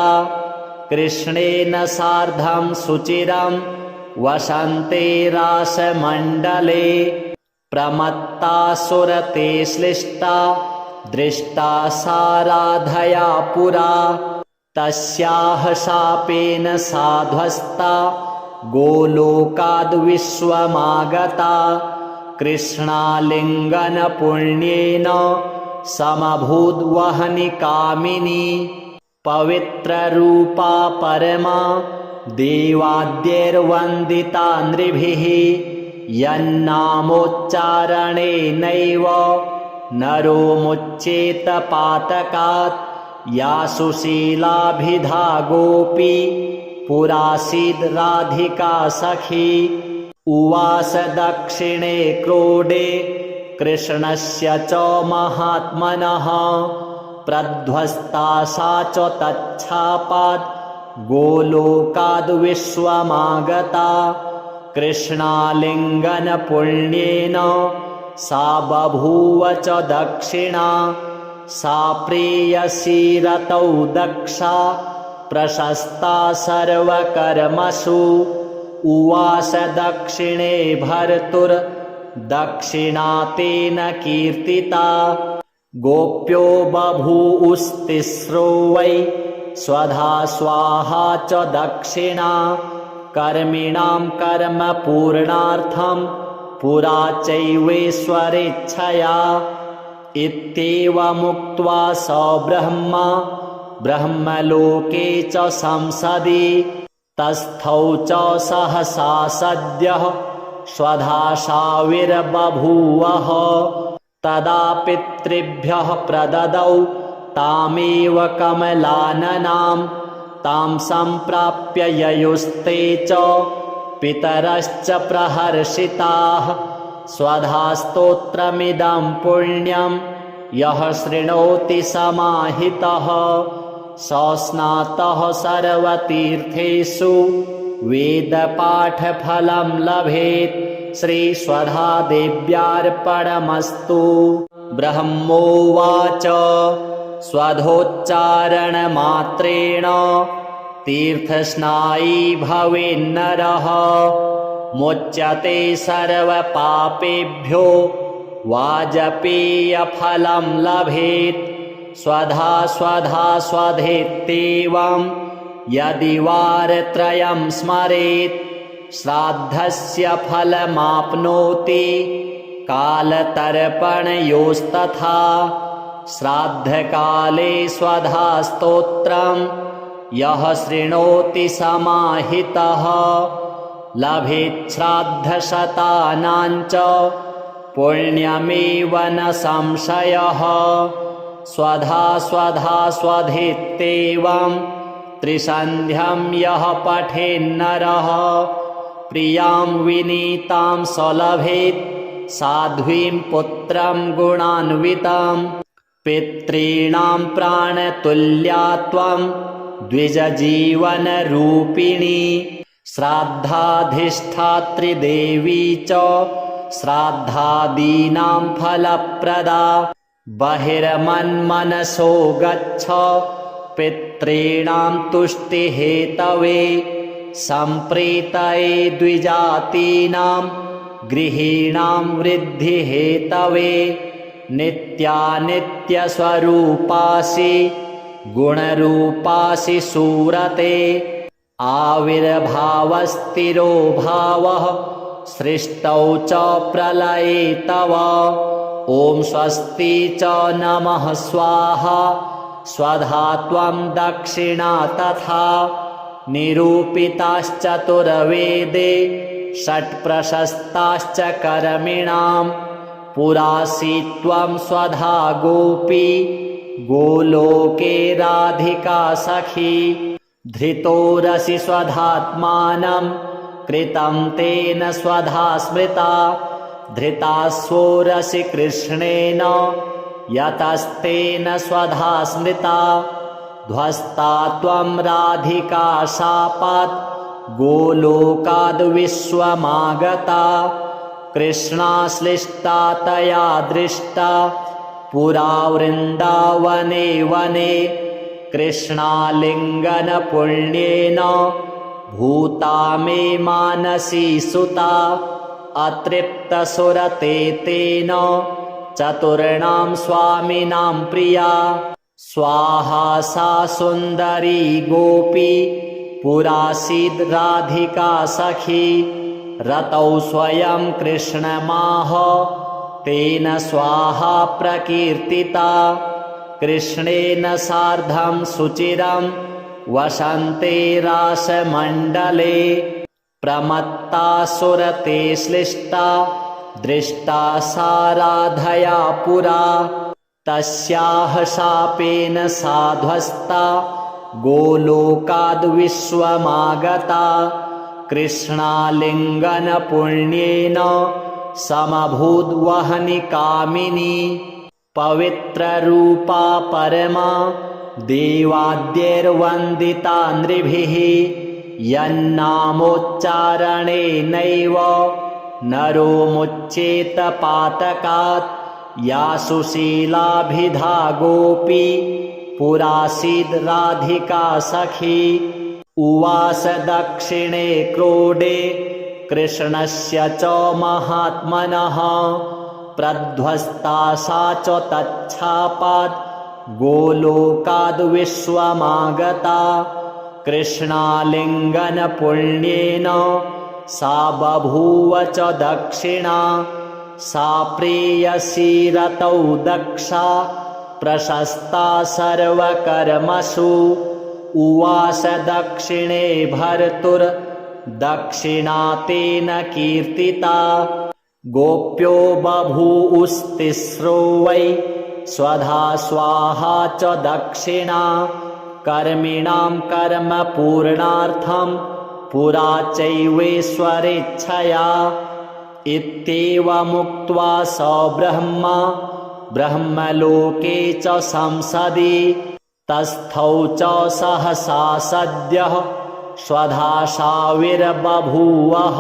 कृष्णेन सार्धं सुचिरं वसन्ते रासमण्डले प्रमत्ता सुरते श्लिष्टा दृष्टा सा राधया पुरा तस्याः शापेन साध्वस्ता गोलोकाद्विश्वमागता कृष्णालिङ्गनपुण्येन समभूद्वहनि कामिनी पवित्ररूपा परमा देवाद्यैर्वन्दिता नृभिः यन्नामोच्चारणेनैव नरो मुच्येत पातकात् या सुशीलाभिधा गोपी पुरासीद् राधिका सखी उवास दक्षिणे क्रोडे कृष्णस्य च महात्मनः प्रध्वस्ता सा च तच्छापात् गोलोकाद्विश्वमागता कृष्णालिङ्गनपुण्येन सा बभूव च दक्षिणा सा प्रेयसी रतौ दक्षा प्रशस्ता सर्वकर्मसु उवास दक्षिणे भर्तुर्दक्षिणा तेन कीर्तिता गोप्यो बभूवुस्तिस्रो वै स्वधा स्वाहा च दक्षिणा कर्मिणां कर्म पूर्णार्थं पुरा चैवेश्वरेच्छया इत्येवमुक्त्वा स ब्रह्मा ब्रह्मलोके च संसदि तस्थौ च सहसा सद्यः स्वधाशाविर्बभूवः तदा पितृभ्यः प्रददौ तामेव कमलाननां तां सम्प्राप्य ययुस्ते च पितरश्च प्रहर्षिताः स्वधा स्तोत्रमिदं पुण्यं यः शृणोति समाहितः स स्नातः सर्वतीर्थेषु वेदपाठफलं लभेत् श्रीस्वधादेव्यार्पणमस्तु ब्रह्मोवाच स्वधोच्चारणमात्रेण तीर्थस्नायी भवेन्नरः मुच्यते सर्वपापेभ्यो वाजपेयफलं लभेत् स्वधा स्वधा स्वधेत्येवं यदि वारत्रयं स्मरेत् श्राद्धस्य फलमाप्नोति कालतर्पणयोस्तथा श्राद्धकाले स्वधा स्तोत्रं यः शृणोति समाहितः लभेत् श्राद्धशतानां च पुण्यमेव न संशयः। स्वधा स्वधा स्वधेत्येवं त्रिसन्ध्यं यः पठेन्नरः प्रियां विनीतां स लभेत् साध्वीं पुत्रं गुणान्वितं। पितॄणां प्राणतुल्या त्वं द्विजजीवनरूपिणी श्राद्धाधिष्ठात्री देवी च श्राद्धादीनां फलप्रदा। बहिर्मन्मनसो गच्छ पितॄणां तुष्टिहेतवे सम्प्रीतये द्विजातीनां गृहीणां वृद्धिहेतवे। नित्यानित्यस्वरूपासि गुणरूपासि सूरते आविर्भावस्थिरो भावः सृष्टौ च प्रलये तव। ॐ स्वस्ति च नमः स्वाहा स्वधा त्वं दक्षिणा तथा निरूपिताश्चतुर्वेदे षट्प्रशस्ताश्च कर्मिणां। पुरासि त्वं स्वधा गोपी गोलोके राधिका सखी। धृतोरसि स्वधात्मानं कृतं तेन स्वधा स्मृता। धृतास्वोरसि कृष्णेन यतस्तेन स्वधा स्मृता। ध्वस्ता त्वं राधिका शापात् गोलोकाद्विश्वमागता। कृष्णाश्लिष्टा तया दृष्टा पुरा वृन्दावने वने। कृष्णालिङ्गनपुण्येन भूता मे मानसी सुता। अतृप्तसुरते तेन चतुर्णां स्वामिनां प्रिया। स्वाहा सा सुन्दरी गोपी पुरासीद् राधिका सखी। रतौ स्वयं कृष्णमाह तेन स्वाहा प्रकीर्तिता। कृष्णेन सार्धं सुचिरं वसन्ते रासमण्डले। प्रमत्ता सुरते श्लिष्टा दृष्टा सा राधया पुरा। तस्याः शापेन साध्वस्ता गोलोकाद्विश्वमागता। कृष्णालिङ्गनपुण्येन समभूद्वहनि कामिनी। पवित्ररूपा परमा देवाद्यैर्वन्दिता नृभिः। यन्नामोच्चारणेनैव नरो मुच्येत पातकात्। या सुशीलाभिधा गोपी पुरासीद् राधिका सखी। उवास दक्षिणे क्रोडे कृष्णस्य च महात्मनः। प्रध्वस्ता सा च तच्छापात् गोलोकाद्विश्वमागता। कृष्णालिङ्गनपुण्येन सा बभूव च दक्षिणा। सा प्रेयसी रतौ दक्षा प्रशस्ता सर्वकर्मसु। उवास दक्षिणे भर्तुर्दक्षिणा तेन कीर्तिता। गोप्यो बभूवुस्तिस्रो वै स्वधा स्वाहा च दक्षिणा। कर्मिणां कर्म पूर्णार्थं पुरा चैवेश्वरेच्छया। इत्येवमुक्त्वा स ब्रह्मा ब्रह्मलोके च संसदि। तस्थौ च सहसा सद्यः स्वधाशाविर्बभूवः।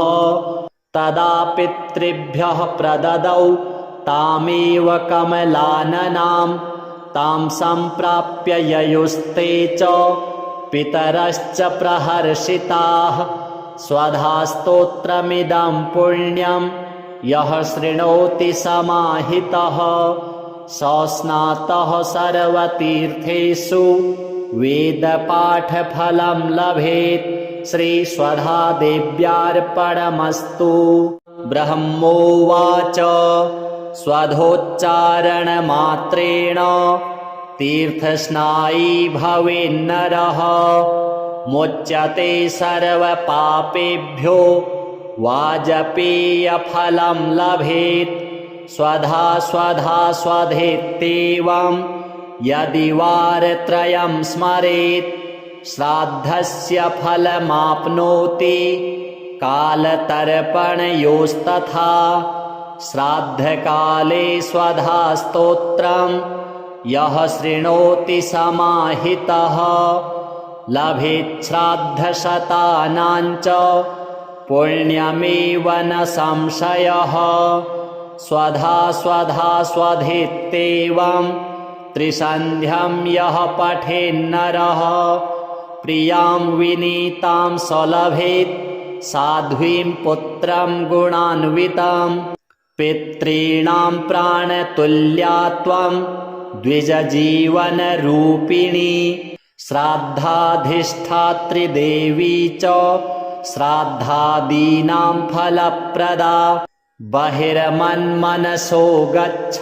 तदा पितृभ्यः प्रददौ तामेव कमलाननां। तां सम्प्राप्य ययुस्ते च पितरश्च प्रहर्षिताः। स्वधास्तोत्रमिदं पुण्यं यः शृणोति समाहितः। सस्नातः सर्वतीर्थेषु वेदपाठफलं लभेत्। श्रीस्वधादेव्यार्पणमस्तु। ब्रह्मोवाच स्वधोच्चारणमात्रेण तीर्थस्नायी भवेन्नरः मुच्यते सर्वपापेभ्यो वाजपेयफलं लभेत् स्वधा स्वधा स्वधेत्येवं यदि वारत्रयं स्मरेत् श्राद्धस्य फलमाप्नोति कालतर्पणयोस्तथा श्राद्धकाले स्वधा स्तोत्रं यः शृणोति समाहितः लभेत् श्राद्धशतानां च पुण्यमेव न संशयः स्वधा स्वधा स्वधेत्येवं त्रिसन्ध्यं यः पठेन्नरः प्रियां विनीतां सलभेत् साध्वीं पुत्रं गुणान्वितं पितॄणां प्राणतुल्या त्वं द्विजजीवनरूपिणी श्राद्धाधिष्ठात्री देवी च श्राद्धादीनां फलप्रदा बहिर्मन्मनसो गच्छ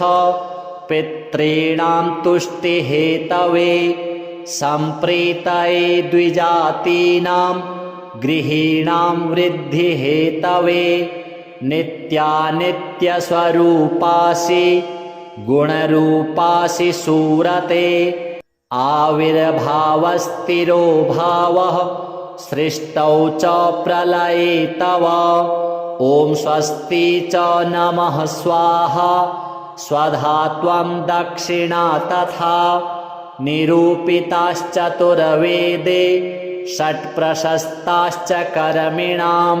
पितॄणां तुष्टिहेतवे सम्प्रीतये द्विजातीनां गृहीणां वृद्धिहेतवे नित्यानित्यस्वरूपासि गुणरूपासि सूरते आविर्भावस्थिरो भावः सृष्टौ च प्रलये तव ॐ स्वस्ति च नमः स्वाहा स्वधा त्वं दक्षिणा तथा निरूपिताश्चतुर्वेदे षट्प्रशस्ताश्च कर्मिणां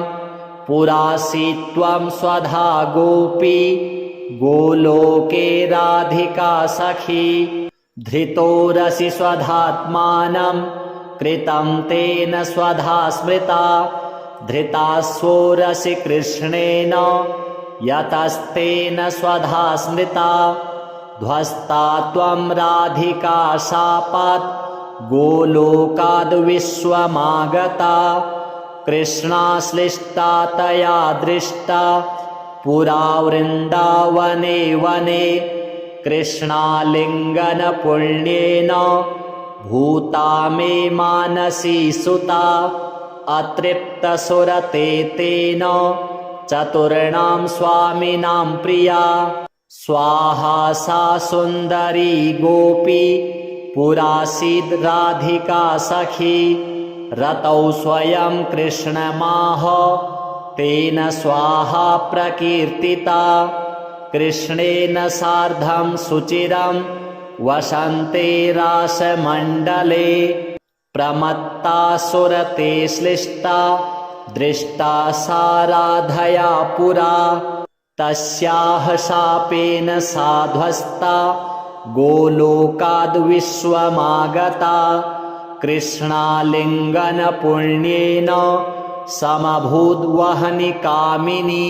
पुरासि त्वं स्वधा गोपी गोलोके राधिका सखी धृतोरसि स्वधात्मानं कृतं तेन स्वधा स्मृता धृतास्वोरसि कृष्णेन यतस्तेन स्वधा स्मृता ध्वस्ता त्वं राधिका शापात् गोलोकाद्विश्वमागता कृष्णाश्लिष्टा तया दृष्टा पुरा वृन्दावने वने कृष्णालिङ्गनपुण्येन भूता मे मानसी सुता अतृप्तसुरते तेन चतुर्णां स्वामिनां प्रिया स्वाहा सा सुन्दरी गोपी पुरासीद् राधिका सखी रतौ स्वयं कृष्णमाह तेन स्वाहा प्रकीर्तिता कृष्णेन सार्धं सुचिरं वसन्ते रासमण्डले प्रमत्ता सुरते श्लिष्टा दृष्टा सा राधया पुरा तस्याः शापेन साध्वस्ता गोलोकाद्विश्वमागता कृष्णालिङ्गनपुण्येन समभूद्वहनि कामिनी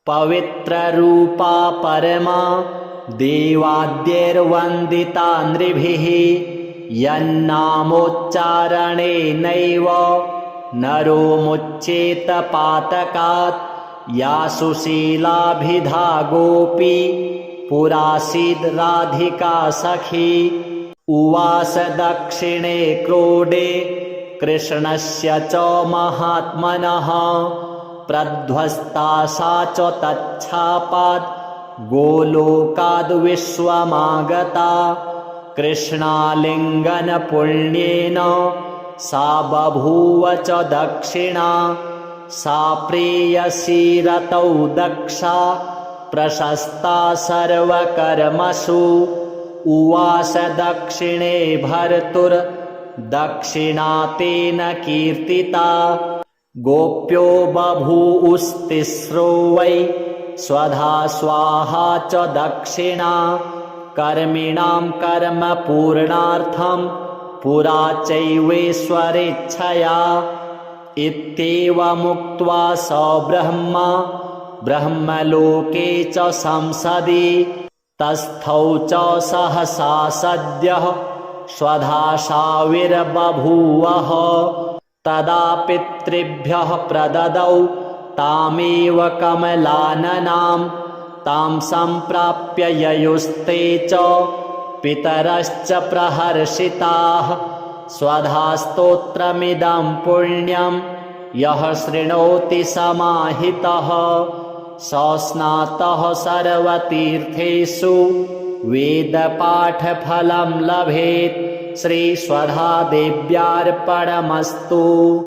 पवित्ररूपा परमा देवाद्यैर्वन्दिता नृभिः यन्नामोच्चारणेनैव नरो मुच्येत पातकात् या सुशीलाभिधा गोपी पुरासीद् राधिका सखी उवास दक्षिणे क्रोडे कृष्णस्य च महात्मनः प्रध्वस्ता सा च तच्छापात् गोलोकाद्विश्वमागता कृष्णालिङ्गनपुण्येन सा बभूव च दक्षिणा सा प्रेयसी रतौ दक्षा प्रशस्ता सर्वकर्मसु उवास दक्षिणे भर्तुर्दक्षिणा तेन कीर्तिता गोप्यो बभूवुस्तिस्रो वै स्वधा स्वाहा च दक्षिणा कर्मिणां कर्म पूर्णार्थं पुरा चैवेश्वरेच्छया इत्येवमुक्त्वा स ब्रह्मा ब्रह्मलोके च संसदि तस्थौ च सहसा सद्यः स्वधाशाविर्बभूवः तदा पितृभ्यः प्रददौ तामेव कमलाननां तां सम्प्राप्य ययुस्ते च पितरश्च प्रहर्षिताः। स्वधास्तोत्रमिदं पुण्यं यः शृणोति समाहितः स स्नातः सर्वतीर्थेषु वेदपाठफलं लभेत्। श्रीस्वधादेव्यार्पणमस्तु।